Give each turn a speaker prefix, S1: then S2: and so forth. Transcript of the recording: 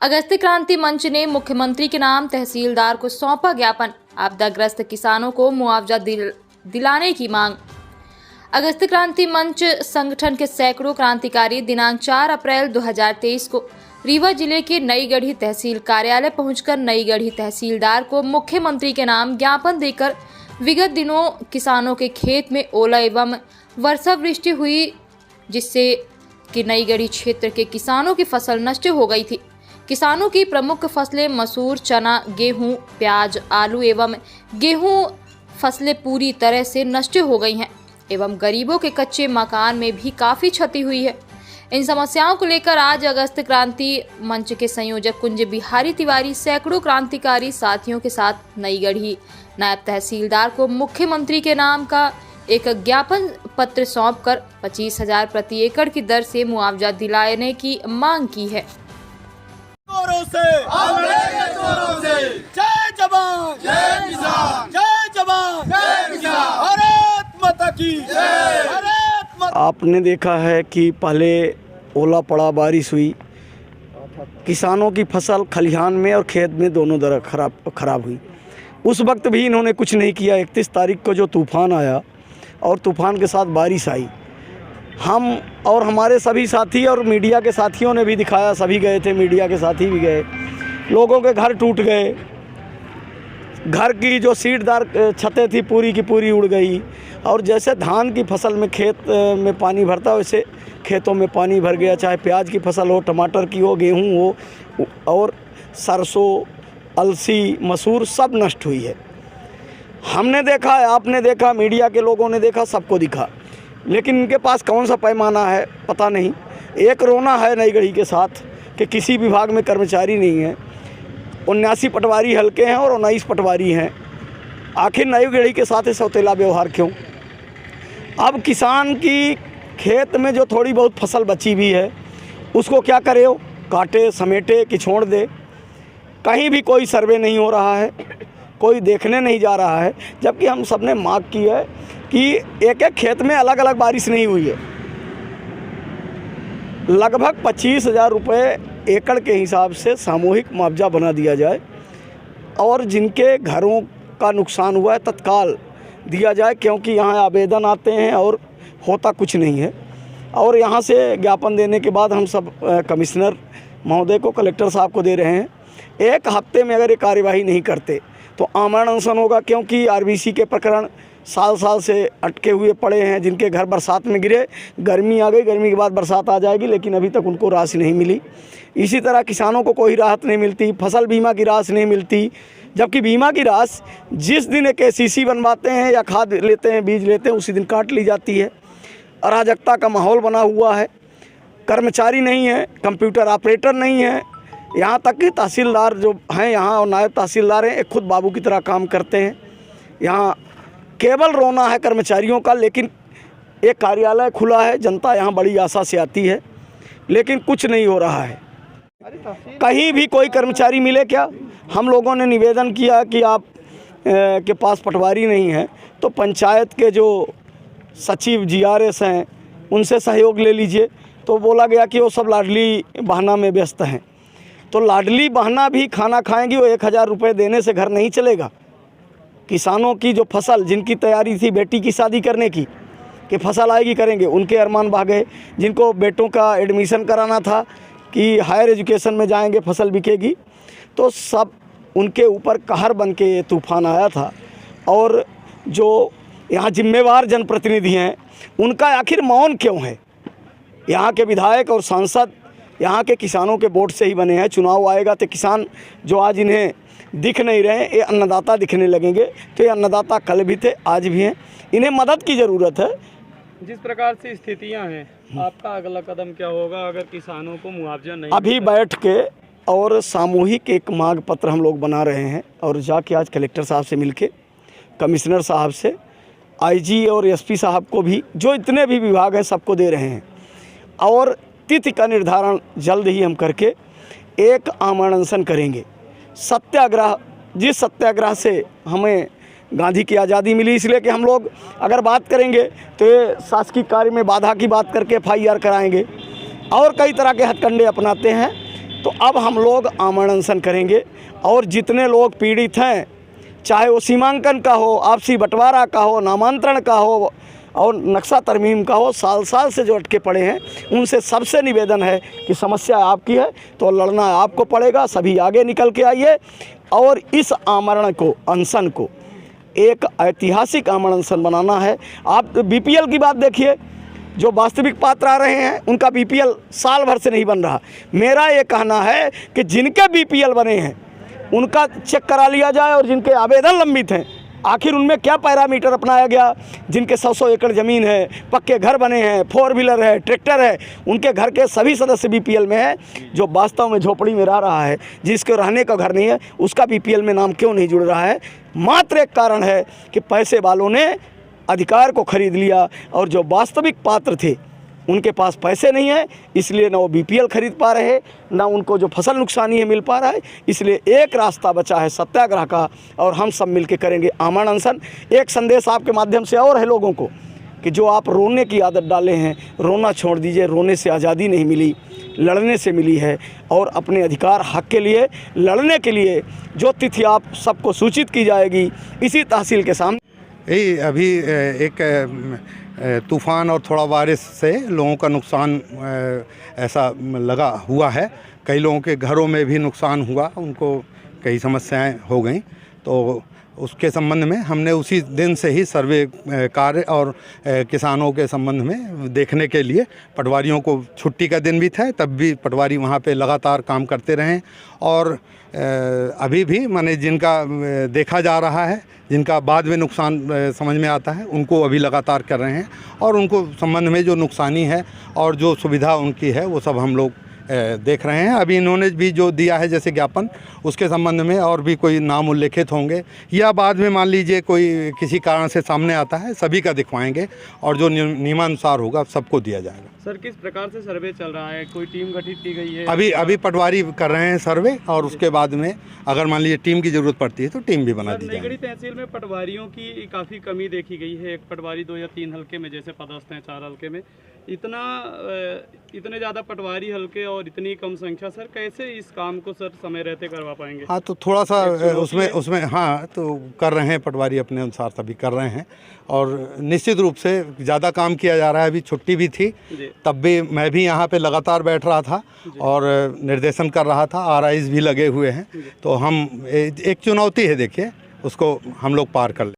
S1: अगस्त क्रांति मंच ने मुख्यमंत्री के नाम तहसीलदार को सौंपा ज्ञापन, आपदाग्रस्त किसानों को मुआवजा दिलाने की मांग। अगस्त क्रांति मंच संगठन के सैकड़ों क्रांतिकारी दिनांक 4 अप्रैल 2023 को रीवा जिले के नई गढ़ी तहसील कार्यालय पहुंचकर नई गढ़ी तहसीलदार को मुख्यमंत्री के नाम ज्ञापन देकर विगत दिनों किसानों के खेत में ओला एवं वर्षावृष्टि हुई, जिससे कि नई गढ़ी क्षेत्र के किसानों की फसल नष्ट हो गई थी। किसानों की प्रमुख फसलें मसूर, चना, गेहूं, प्याज, आलू एवं गेहूं फसलें पूरी तरह से नष्ट हो गई हैं एवं गरीबों के कच्चे मकान में भी काफ़ी क्षति हुई है। इन समस्याओं को लेकर आज अगस्त क्रांति मंच के संयोजक कुंज बिहारी तिवारी सैकड़ों क्रांतिकारी साथियों के साथ नई गढ़ी नायब तहसीलदार को मुख्यमंत्री के नाम का एक ज्ञापन पत्र सौंपकर 25,000 प्रति एकड़ की दर से मुआवजा दिलाने की मांग की है।
S2: जय जवान जय किसान, जय जवान जय किसान, भारत माता की जय, भारत माता।
S3: आपने देखा है कि पहले ओला पड़ा, बारिश हुई, किसानों की फसल खलिहान में और खेत में दोनों तरह खराब हुई। उस वक्त भी इन्होंने कुछ नहीं किया। 31 तारीख को जो तूफ़ान आया और तूफ़ान के साथ बारिश आई, हम और हमारे सभी साथी और मीडिया के साथियों ने भी दिखाया, सभी गए थे, मीडिया के साथी भी गए। लोगों के घर टूट गए, घर की जो सीटदार छतें थी पूरी की पूरी उड़ गई, और जैसे धान की फसल में खेत में पानी भरता वैसे खेतों में पानी भर गया। चाहे प्याज की फसल हो, टमाटर की हो, गेहूं हो और सरसों, अलसी, मसूर सब नष्ट हुई है। हमने देखा, आपने देखा, मीडिया के लोगों ने देखा, सबको दिखा, लेकिन इनके पास कौन सा पैमाना है पता नहीं। एक रोना है नई गढ़ी के साथ कि किसी विभाग में कर्मचारी नहीं है। 79 पटवारी हल्के हैं और 19 पटवारी हैं। आखिर नई गढ़ी के साथ सौतेला व्यवहार क्यों? अब किसान की खेत में जो थोड़ी बहुत फसल बची भी है उसको क्या करे? हो काटे, समेटे कि छोड़ दे? कहीं भी कोई सर्वे नहीं हो रहा है, कोई देखने नहीं जा रहा है, जबकि हम सब ने मांग की है कि एक एक खेत में अलग अलग बारिश नहीं हुई है। लगभग 25,000 रुपये एकड़ के हिसाब से सामूहिक मुआवजा बना दिया जाए और जिनके घरों का नुकसान हुआ है तत्काल दिया जाए, क्योंकि यहाँ आवेदन आते हैं और होता कुछ नहीं है। और यहाँ से ज्ञापन देने के बाद हम सब कमिश्नर महोदय को, कलेक्टर साहब को दे रहे हैं। एक हफ्ते में अगर ये कार्यवाही नहीं करते तो आमरण अनशन होगा, क्योंकि आरबीसी के प्रकरण साल साल से अटके हुए पड़े हैं। जिनके घर बरसात में गिरे, गर्मी आ गई, गर्मी के बाद बरसात आ जाएगी, लेकिन अभी तक उनको राशि नहीं मिली। इसी तरह किसानों को कोई राहत नहीं मिलती, फसल बीमा की राशि नहीं मिलती, जबकि बीमा की राशि जिस दिन एक ACC बनवाते हैं या खाद लेते हैं, बीज लेते हैं, उसी दिन काट ली जाती है। अराजकता का माहौल बना हुआ है, कर्मचारी नहीं है, कंप्यूटर ऑपरेटर नहीं है, यहाँ तक कि तहसीलदार जो हैं यहाँ और नायब तहसीलदार हैं, एक खुद बाबू की तरह काम करते हैं। यहाँ केवल रोना है कर्मचारियों का, लेकिन एक कार्यालय खुला है, जनता यहाँ बड़ी आशा से आती है, लेकिन कुछ नहीं हो रहा है। कहीं भी कोई कर्मचारी मिले क्या? हम लोगों ने निवेदन किया कि आप के पास पटवारी नहीं है तो पंचायत के जो सचिव GRS हैं उनसे सहयोग ले लीजिए। तो बोला गया कि वो सब लाडली बहना में व्यस्त हैं। तो लाडली बहना भी खाना खाएंगी, वो 1,000 रुपये देने से घर नहीं चलेगा। किसानों की जो फसल, जिनकी तैयारी थी बेटी की शादी करने की कि फसल आएगी करेंगे, उनके अरमान बह गए। जिनको बेटों का एडमिशन कराना था कि हायर एजुकेशन में जाएंगे, फसल बिकेगी, तो सब उनके ऊपर कहर बन के ये तूफ़ान आया था। और जो यहाँ जिम्मेवार जनप्रतिनिधि हैं उनका आखिर मौन क्यों है? यहाँ के विधायक और सांसद यहाँ के किसानों के वोट से ही बने हैं। चुनाव आएगा तो किसान जो आज इन्हें दिख नहीं रहे, ये अन्नदाता दिखने लगेंगे। तो ये अन्नदाता कल भी थे, आज भी हैं, इन्हें मदद की ज़रूरत है।
S4: जिस प्रकार से स्थितियां हैं, आपका अगला कदम क्या होगा अगर किसानों को मुआवजा नहीं?
S3: अभी बैठ के और सामूहिक एक मांग पत्र हम लोग बना रहे हैं और जाके आज कलेक्टर साहब से मिलके, कमिश्नर साहब से, IG और SP साहब को भी, जो इतने भी विभाग हैं सबको दे रहे हैं। और तिथि का निर्धारण जल्द ही हम करके एक आमरण अनशन करेंगे। सत्याग्रह, जिस सत्याग्रह से हमें गांधी की आज़ादी मिली, इसलिए कि हम लोग अगर बात करेंगे तो ये शासकीय कार्य में बाधा की बात करके FIR कराएंगे और कई तरह के हथकंडे अपनाते हैं। तो अब हम लोग आमरण अनशन करेंगे और जितने लोग पीड़ित हैं, चाहे वो सीमांकन का हो, आपसी बंटवारा का हो, नामांतरण का हो और नक्शा तरमीम का हो, साल साल से जो अटके पड़े हैं, उनसे सबसे निवेदन है कि समस्या आपकी है तो लड़ना आपको पड़ेगा। सभी आगे निकल के आइए और इस आमरण को, अनशन को एक ऐतिहासिक आमरण अनशन बनाना है। आप बीपीएल की बात देखिए, जो वास्तविक पात्र आ रहे हैं उनका बीपीएल साल भर से नहीं बन रहा। मेरा ये कहना है कि जिनके बीपीएल बने हैं उनका चेक करा लिया जाए और जिनके आवेदन लंबित हैं, आखिर उनमें क्या पैरामीटर अपनाया गया। जिनके 100 एकड़ ज़मीन है, पक्के घर बने हैं, 4 व्हीलर है, ट्रैक्टर है, उनके घर के सभी सदस्य बीपीएल में है। जो वास्तव में झोपड़ी में रह रहा है, जिसके रहने का घर नहीं है, उसका बीपीएल में नाम क्यों नहीं जुड़ रहा है? मात्र एक कारण है कि पैसे वालों ने अधिकार को खरीद लिया और जो वास्तविक पात्र थे उनके पास पैसे नहीं है, इसलिए ना वो बीपीएल खरीद पा रहे हैं, ना उनको जो फसल नुकसानी है मिल पा रहा है। इसलिए एक रास्ता बचा है सत्याग्रह का और हम सब मिलकर करेंगे आमरण अनशन। एक संदेश आपके माध्यम से और है लोगों को कि जो आप रोने की आदत डाले हैं, रोना छोड़ दीजिए। रोने से आज़ादी नहीं मिली, लड़ने से मिली है। और अपने अधिकार हक के लिए लड़ने के लिए जो तिथि आप सबको सूचित की जाएगी इसी तहसील के सामने।
S5: यही अभी एक तूफ़ान और थोड़ा बारिश से लोगों का नुकसान ऐसा लगा हुआ है। कई लोगों के घरों में भी नुकसान हुआ, उनको कई समस्याएं हो गई। तो उसके संबंध में हमने उसी दिन से ही सर्वे कार्य और किसानों के संबंध में देखने के लिए, पटवारियों को छुट्टी का दिन भी था तब भी पटवारी वहाँ पे लगातार काम करते रहे। और अभी भी माने जिनका देखा जा रहा है, जिनका बाद में नुकसान समझ में आता है, उनको अभी लगातार कर रहे हैं। और उनको संबंध में जो नुकसानी है और जो सुविधा उनकी है वो सब हम लोग देख रहे हैं। अभी इन्होंने भी जो दिया है जैसे ज्ञापन, उसके संबंध में और भी कोई नाम उल्लेखित होंगे या बाद में मान लीजिए कोई किसी कारण से सामने आता है, सभी का दिखवाएंगे और जो नियमानुसार होगा सबको दिया जाएगा।
S4: सर, किस प्रकार से सर्वे चल रहा है? कोई टीम गठित की गई है?
S5: अभी पटवारी कर रहे हैं सर्वे और उसके बाद में अगर मान लीजिए टीम की ज़रूरत पड़ती है तो टीम भी बना दी जाएगी।
S4: नईगढ़ी तहसील में पटवारियों की काफ़ी कमी देखी गई है। एक पटवारी 2 या 3 हल्के में जैसे पदस्थ हैं, 4 हल्के में इतने ज़्यादा पटवारी हल्के और इतनी कम संख्या, सर कैसे इस काम को सर समय रहते करवा पाएंगे?
S5: हाँ, तो थोड़ा सा उसमें हाँ तो कर रहे हैं पटवारी अपने अनुसार सभी कर रहे हैं। और निश्चित रूप से ज़्यादा काम किया जा रहा है। अभी छुट्टी भी थी तब भी मैं भी यहाँ पे लगातार बैठ रहा था और निर्देशन कर रहा था। RIs भी लगे हुए हैं। तो हम एक चुनौती है, देखिए उसको हम लोग पार कर लें।